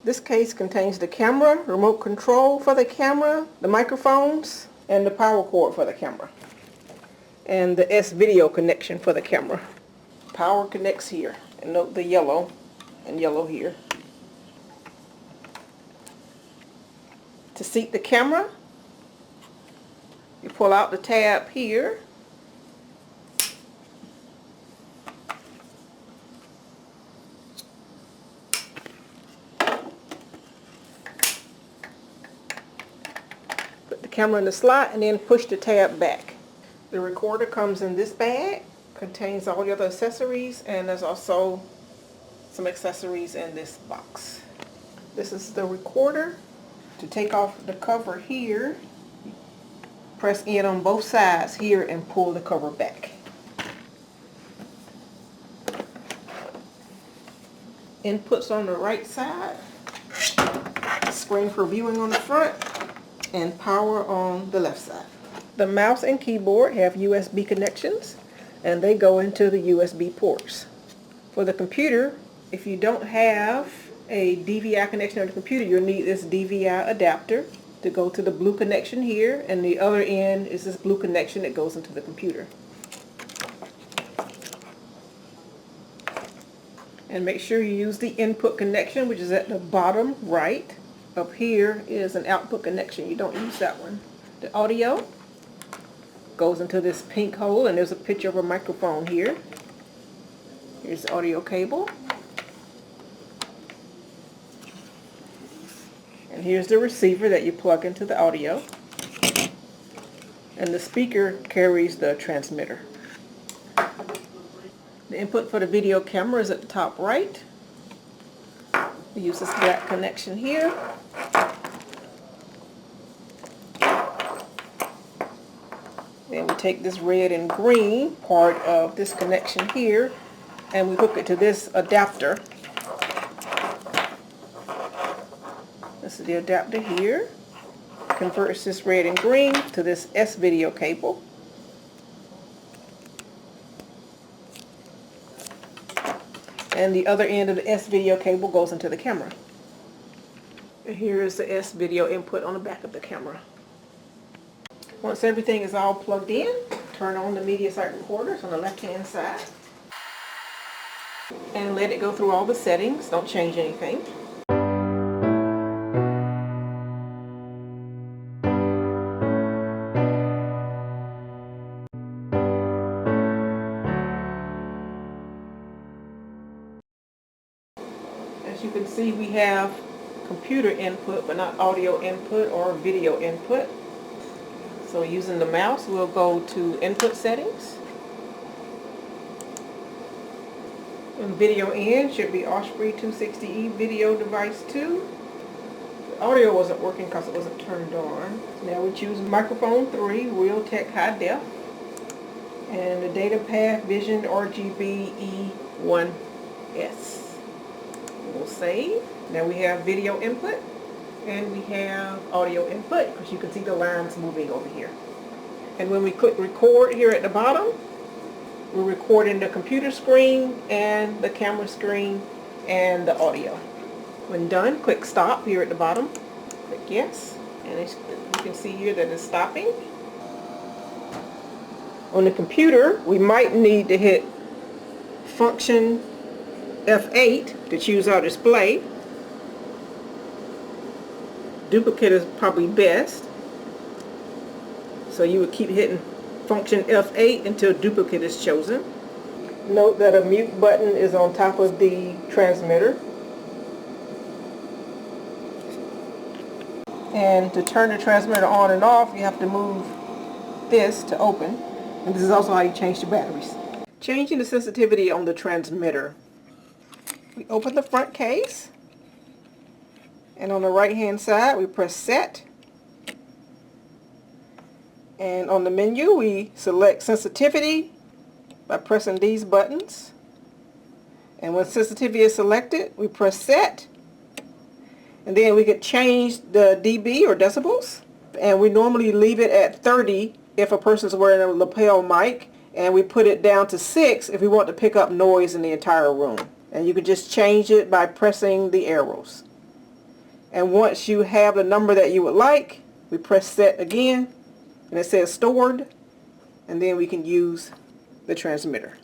This case contains the camera, remote control for the camera, the microphones, and the power cord for the camera. And the S-video connection for the camera. Power connects here. And note the yellow and yellow here. To seat the camera, you pull out the tab here. Put the camera in the slot and then push the tab back. The recorder comes in this bag, contains all the other accessories, and there's also some accessories in this box. This is the recorder. To take off the cover here, press in on both sides here and pull the cover back. Inputs on the right side, screen for viewing on the front, and power on the left side. The mouse and keyboard have USB connections, and they go into the USB ports. For the computer, if you don't have a DVI connection on the computer, you'll need this DVI adapter to go to the blue connection here, and the other end is this blue connection that goes into the computer. And make sure you use the input connection, which is at the bottom right. Up here is an output connection. You don't use that one. The audio goes into this pink hole, and there's a picture of a microphone here. Here's the audio cable. And here's the receiver that you plug into the audio. And the speaker carries the transmitter. The input for the video camera is at the top right. We use this black connection here. Then we take this red and green part of this connection here and we hook it to this adapter. This is the adapter here. Converts this red and green to this S-video cable. And the other end of the S-video cable goes into the camera. And here is the S-video input on the back of the camera. Once everything is all plugged in, turn on the Mediasite Recorder on the left-hand side. And let it go through all the settings. Don't change anything. As you can see, we have computer input, but not audio input or video input. So using the mouse, we'll go to input settings. And video in should be Osprey 260E video device 2. The audio wasn't working because it wasn't turned on. Now we choose microphone 3, Realtek high def. And the data path Vision RGB E1S. We'll save. Now we have video input and we have audio input, because you can see the lines moving over here. And when we click record here at the bottom, we're recording the computer screen and the camera screen and the audio. When done, click stop here at the bottom. Click yes, and you can see here that it's stopping. On the computer, we might need to hit function F8 to choose our display. Duplicate is probably best. So you would keep hitting function F8 until duplicate is chosen. Note that a mute button is on top of the transmitter. And to turn the transmitter on and off, you have to move this to open. And this is also how you change the batteries. Changing the sensitivity on the transmitter. We open the front case, and on the right hand side we press set, and on the menu we select sensitivity by pressing these buttons, and when sensitivity is selected we press set, and then we could change the dB or decibels, and we normally leave it at 30 if a person's wearing a lapel mic, and we put it down to 6 if we want to pick up noise in the entire room. And you can just change it by pressing the arrows. And once you have the number that you would like, we press set again, and it says stored, and then we can use the transmitter.